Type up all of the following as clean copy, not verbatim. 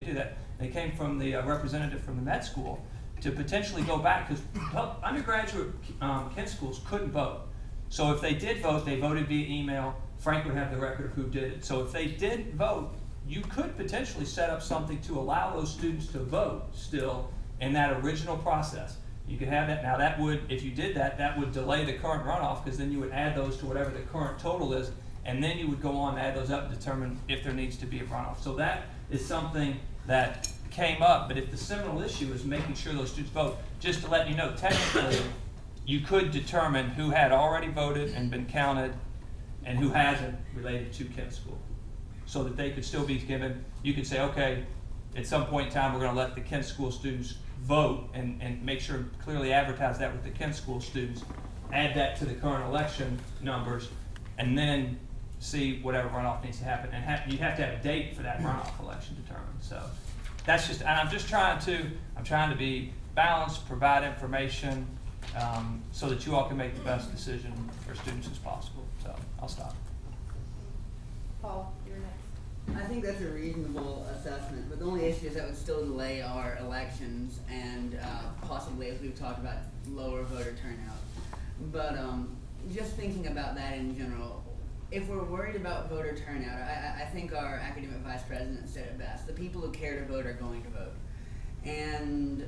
do that. They came from the representative from the med school to potentially go back, because undergraduate Kent schools couldn't vote. So if they did vote, they voted via email. Frank would have the record of who did it. So if they did vote, you could potentially set up something to allow those students to vote still in that original process. You could have that. Now that would, if you did that, that would delay the current runoff, because then you would add those to whatever the current total is, and then you would go on and add those up and determine if there needs to be a runoff. So that is something that came up, but if the seminal issue is making sure those students vote, just to let you know, technically, you could determine who had already voted and been counted and who hasn't related to Kent School, so that they could still be given. You could say, okay, at some point in time, we're going to let the Kent School students vote and make sure clearly advertise that with the Kent School students, add that to the current election numbers, and then see whatever runoff needs to happen. And you have to have a date for that runoff election determined. So that's just, and I'm trying to be balanced, provide information, so that you all can make the best decision for students as possible. So I'll stop. Paul, you're next. I think that's a reasonable assessment, but the only issue is that would still delay our elections and possibly, as we've talked about, lower voter turnout. But just thinking about that in general, if we're worried about voter turnout, I think our academic vice president said it best. The people who care to vote are going to vote. And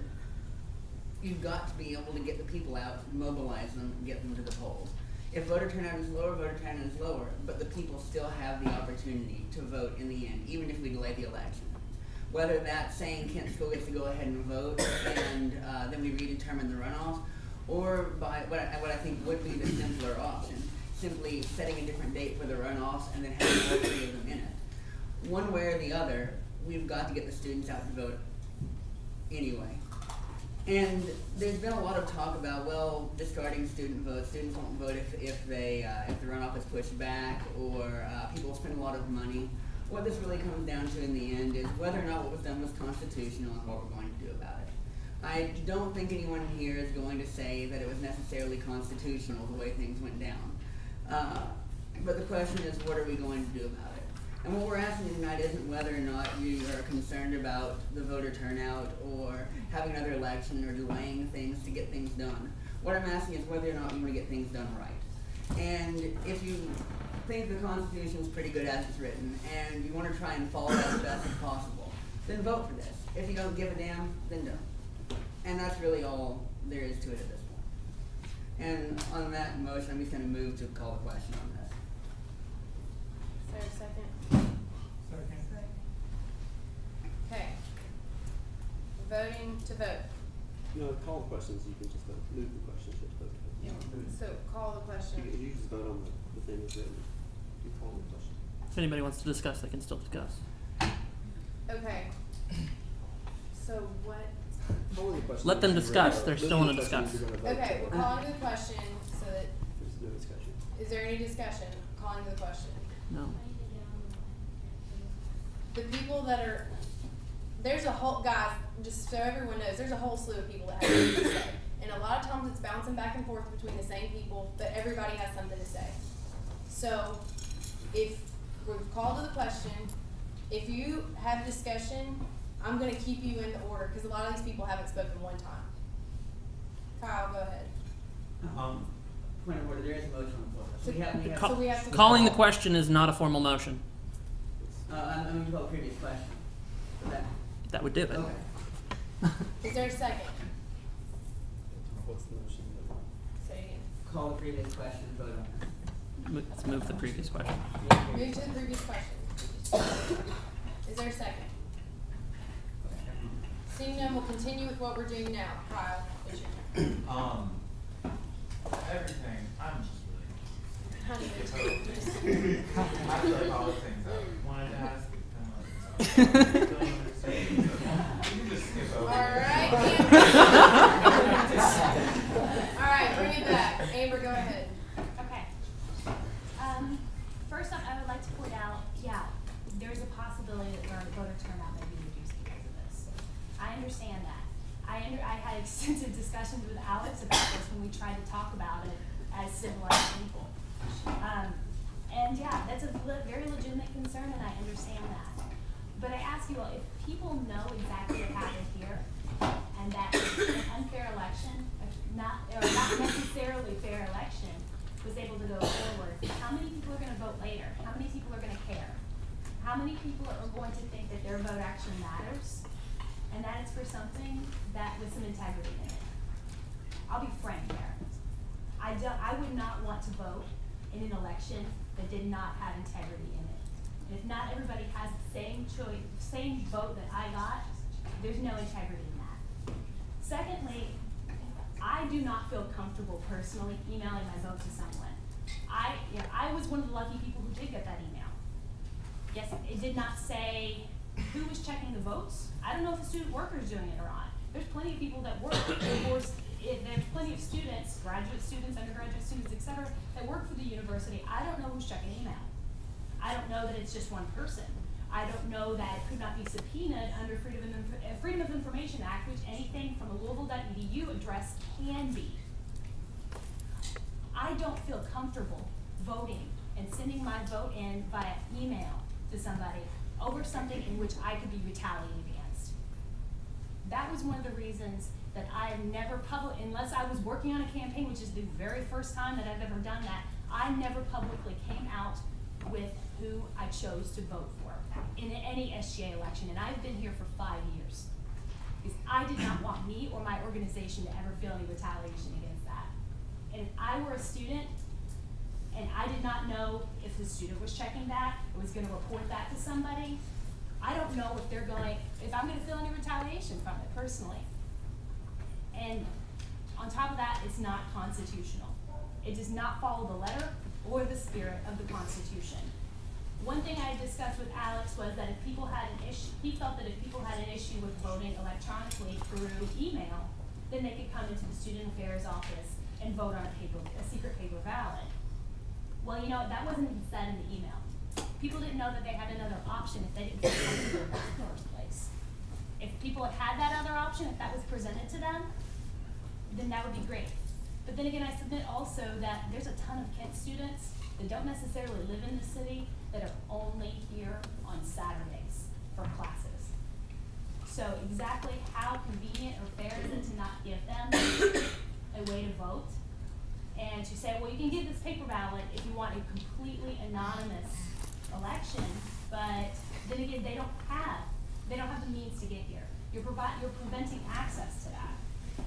you've got to be able to get the people out, mobilize them, get them to the polls. If voter turnout is lower, voter turnout is lower, but the people still have the opportunity to vote in the end, even if we delay the election. Whether that's saying Kent School gets to go ahead and vote and then we redetermine the runoff, or by what I think would be the simpler option, simply setting a different date for the runoffs and then having all three of them in it. One way or the other, we've got to get the students out to vote anyway. And there's been a lot of talk about, well, discarding student votes. Students won't vote if the runoff is pushed back, or people spend a lot of money. What this really comes down to in the end is whether or not what was done was constitutional and what we're going to do about it. I don't think anyone here is going to say that it was necessarily constitutional the way things went down. But the question is, what are we going to do about it? And what we're asking tonight isn't whether or not you are concerned about the voter turnout or having another election or delaying things to get things done. What I'm asking is whether or not you want to get things done right. And if you think the Constitution is pretty good as it's written and you want to try and follow that as best as possible, then vote for this. If you don't give a damn, then don't. And that's really all there is to it at this point. And on that motion, I'm just going to move to call the question on this. Is there a second? Second. Okay. Voting to vote. No, call the questions. You can just move the questions. Yeah. So call the question. You just vote on the thing that's written. You call the question. If anybody wants to discuss, they can still discuss. Okay. So what? Let them discuss. They're still in a discussion. Okay, we're calling to the question so that. There's no discussion. Is there any discussion? Calling to the question. No. The people that are, there's a whole, guys, just so everyone knows, there's a whole slew of people that have something to say. And a lot of times it's bouncing back and forth between the same people, but everybody has something to say. So if we've called to the question, if you have a discussion, I'm going to keep you in the order because a lot of these people haven't spoken one time. Kyle, go ahead. Point of order, there is a motion on the floor. So we have to Calling the question is not a formal motion. I'm going to call the previous question. That would do it. Okay. Is there a second? What's the motion? Say it again. Call the previous question and vote on it. Let's move the previous question. Move to the previous question. Is there a second? Seeing none, we'll continue with what we're doing now. Kyle, it's your turn. Everything. I'm just Honey, really. I feel like all the things I wanted to ask is kind of like, don't understand. So you can just skip over. All right, all right, bring it back. Amber, go ahead. Okay. First off, I would like to point out, yeah, there's a possibility that voter turnout may be reduced because of this. I understand that. I had extensive discussions with Alex about this when we tried to talk about it as civilized people. And yeah, that's a very legitimate concern, and I understand that. But I ask you all, if people know exactly what happened here, and that an unfair election, or not necessarily fair election, was able to go forward, how many people are going to vote later? How many people are going to care? How many people are going to think that their vote actually matters, and that it's for something that with some integrity in it? I'll be frank there. I would not want to vote in an election that did not have integrity in it. And if not everybody has the same choice, same vote that I got, there's no integrity in that. Secondly, I do not feel comfortable personally emailing my vote to someone. I was one of the lucky people who did get that email. Yes, it did not say who was checking the votes. I don't know if the student worker is doing it or not. There's plenty of people that work. There's plenty of students, graduate students, undergraduate students, etc., that work for the university. I don't know who's checking email. I don't know that it's just one person. I don't know that it could not be subpoenaed under Freedom of Information Act, which anything from a Louisville.edu address can be. I don't feel comfortable voting and sending my vote in via email to somebody over something in which I could be retaliated against. That was one of the reasons that I never unless I was working on a campaign, which is the very first time that I've ever done that, I never publicly came out with who I chose to vote for in any SGA election, and I've been here for 5 years. Because I did not want me or my organization to ever feel any retaliation against that. And if I were a student, and I did not know if the student was checking that, or was going to report that to somebody, I don't know if I'm going to feel any retaliation from it personally. And on top of that, it's not constitutional. It does not follow the letter or the spirit of the Constitution. One thing I discussed with Alex was that if people had an issue, he felt that if people had an issue with voting electronically through email, then they could come into the Student Affairs office and vote on a secret paper ballot. Well, you know, that wasn't even said in the email. People didn't know that they had another option if they didn't feel comfortable with that in the first place. If people had that other option, if that was presented to them, then that would be great. But then again, I submit also that there's a ton of Kent students that don't necessarily live in the city that are only here on Saturdays for classes. So exactly how convenient or fair is it to not give them a way to vote? And to say, well, you can give this paper ballot if you want a completely anonymous election, but then again, they don't have the means to get here. You're preventing access to that.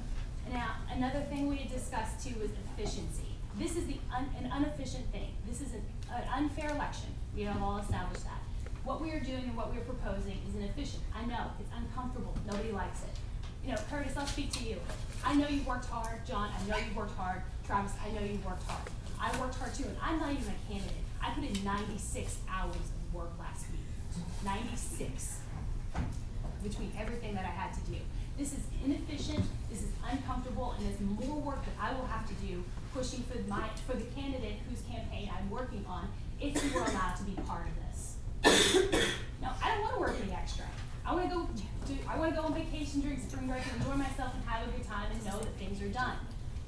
Now, another thing we had discussed too was efficiency. This is an inefficient thing. This is an unfair election. We have all established that. What we are doing and what we are proposing is inefficient. I know, it's uncomfortable. Nobody likes it. You know, Curtis, I'll speak to you. I know you worked hard. John, I know you worked hard. Travis, I know you worked hard. I worked hard too, and I'm not even a candidate. I put in 96 hours of work last week. 96. Between everything that I had to do. This is inefficient, this is uncomfortable, and there's more work that I will have to do pushing for the candidate whose campaign I'm working on if you were allowed to be part of this. No, I don't want to work any extra. I want to go on vacation during spring break and enjoy myself and have a good time and know that things are done.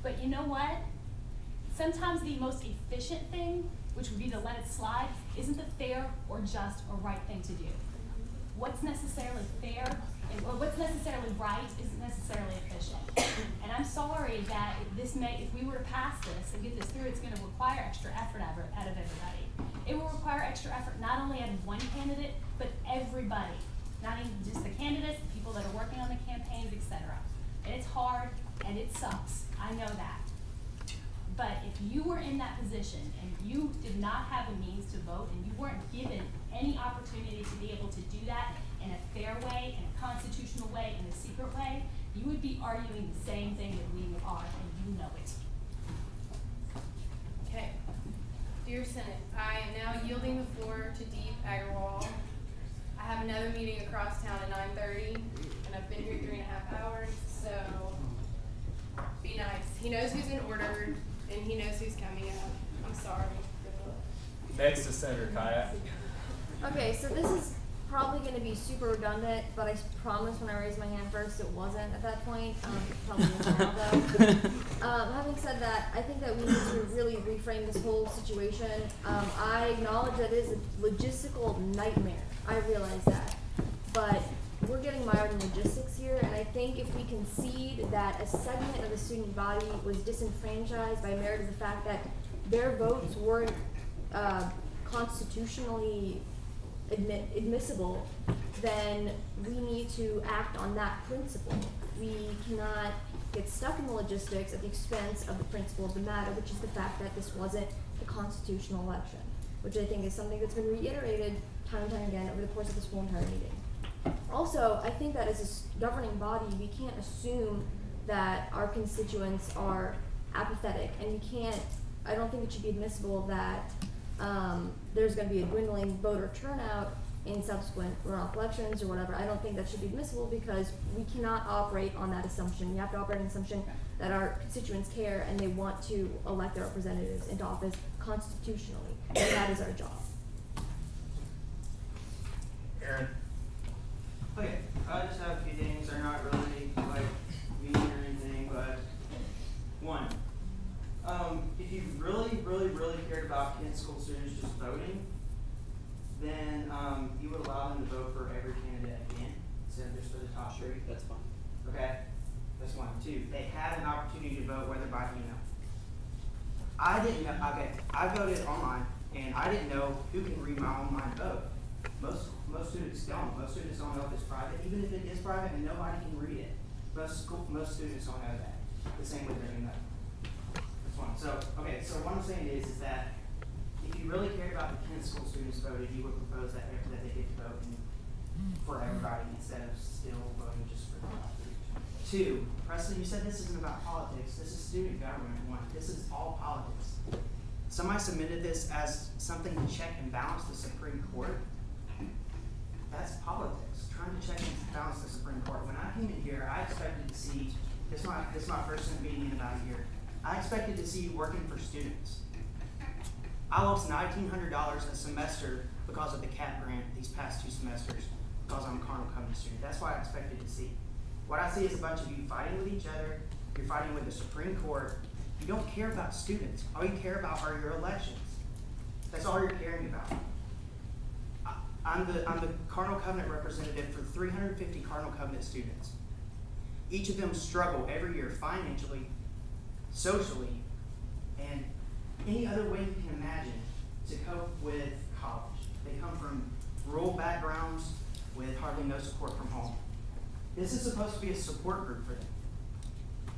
But you know what? Sometimes the most efficient thing, which would be to let it slide, isn't the fair or just or right thing to do. What's necessarily fair or what's necessarily right isn't necessarily efficient. And I'm sorry that if we were to pass this and get this through, it's going to require extra effort out of everybody. It will require extra effort not only out of one candidate, but everybody. Not even just the candidates, the people that are working on the campaigns, etc. And it's hard and it sucks. I know that. But if you were in that position and you did not have a means to vote and you weren't given any opportunity to be able to do that in a fair way, in a constitutional way, in a secret way, you would be arguing the same thing that we are, and you know it. Okay. Dear Senate, I am now yielding the floor to Deep Agarwal. I have another meeting across town at 9:30, and I've been here 3.5 hours, so be nice. He knows who's been ordered, and he knows who's coming up. I'm sorry. Next is Senator Kaya. Okay, so this is probably going to be super redundant, but I promise when I raised my hand first it wasn't at that point. Probably is now though. Having said that, I think that we need to really reframe this whole situation. I acknowledge that it is a logistical nightmare. I realize that. but we're getting mired in logistics here, and I think if we concede that a segment of the student body was disenfranchised by merit of the fact that their votes weren't constitutionally admissible, then we need to act on that principle. We cannot get stuck in the logistics at the expense of the principle of the matter, which is the fact that this wasn't a constitutional election, which I think is something that's been reiterated time and time again over the course of this whole entire meeting. Also, I think that as a governing body, we can't assume that our constituents are apathetic, and we can't, I don't think it should be admissible that there's going to be a dwindling voter turnout in subsequent runoff elections or whatever. I don't think that should be admissible because we cannot operate on that assumption. We have to operate on the assumption that our constituents care and they want to elect their representatives into office constitutionally, and that is our job. Aaron. Okay, I just have a few things. They're not really like mean or anything, but one, if you really cared about Kent school students just voting, then you would allow them to vote for every candidate again instead of just for the top three. That's fine. Okay, that's one. Two, they had an opportunity to vote whether by email. I didn't know. Okay, I voted online, and I didn't know who can read my online vote. Most students don't. Most students don't know if it's private, even if it is private and nobody can read it. Most students don't know that. The same with their email. That's one. So okay. So what I'm saying is that if you really cared about the Kent school students voted, you would propose that they get to vote for everybody instead of still voting just for the top three. Two, Preston, you said this isn't about politics. This is student government. One, this is all politics. Somebody submitted this as something to check and balance the Supreme Court. That's politics, trying to check and balance the Supreme Court. When I came in here, I expected to see, this is my first time being in about a year, I expected to see you working for students. I lost $1,900 a semester because of the CAP grant these past 2 semesters because I'm a Carnal Covenant student. That's what I expected to see. What I see is a bunch of you fighting with each other, you're fighting with the Supreme Court. You don't care about students. All you care about are your elections. That's all you're caring about. I'm the Carnal Covenant representative for 350 Carnal Covenant students. Each of them struggle every year financially, socially, and any other way you can imagine to cope with college. They come from rural backgrounds with hardly no support from home. This is supposed to be a support group for them.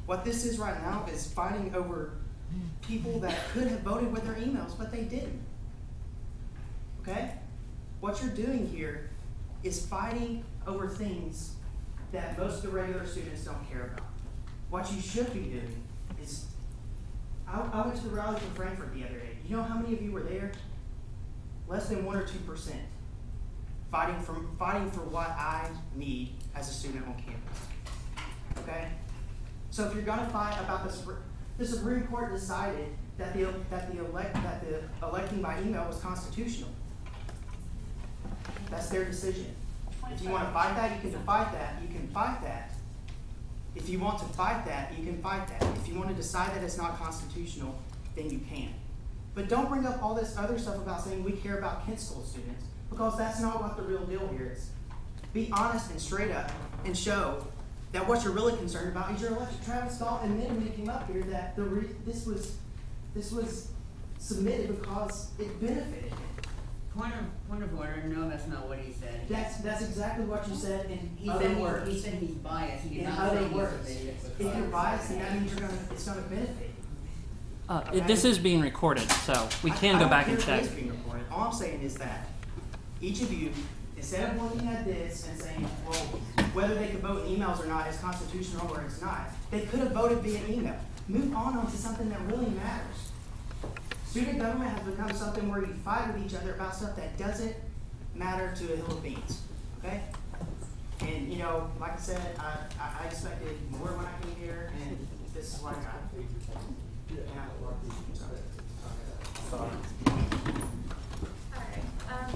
What this is right now is fighting over people that could have voted with their emails, but they didn't. Okay? What you're doing here is fighting over things that most of the regular students don't care about. What you should be doing is, I went to the rally for Frankfurt the other day. You know how many of you were there? Less than 1 or 2%. Fighting for what I need as a student on campus. Okay? So if you're going to fight about the Supreme Court decided that the electing by email was constitutional. That's their decision. If you want to fight that, you can fight that. You can fight that. If you want to fight that, you can fight that. If you want to decide that it's not constitutional, then you can. But don't bring up all this other stuff about saying we care about Kent school students, because that's not what the real deal here is. Be honest and straight up and show that what you're really concerned about is your election. Travis Scott admitted when he came up here that this was submitted because it benefited him. Point of order. No, that's not what he said. That's exactly what you said in He other words. He said he's biased. He did In not other say he words, submitted it if because- you're biased, then that means it's going to benefit you. Okay? This is being recorded, so we can go back and I check. don't care if it is being recorded. All I'm saying is that each of you, instead of looking at this and saying, well, whether they could vote in emails or not is constitutional or it's not, they could have voted via email. Move on to something that really matters. Student government has become something where you fight with each other about stuff that doesn't matter to a hill of beans. Okay? And, you know, like I said, I expected more when I came here, and this is what I got. And Alright,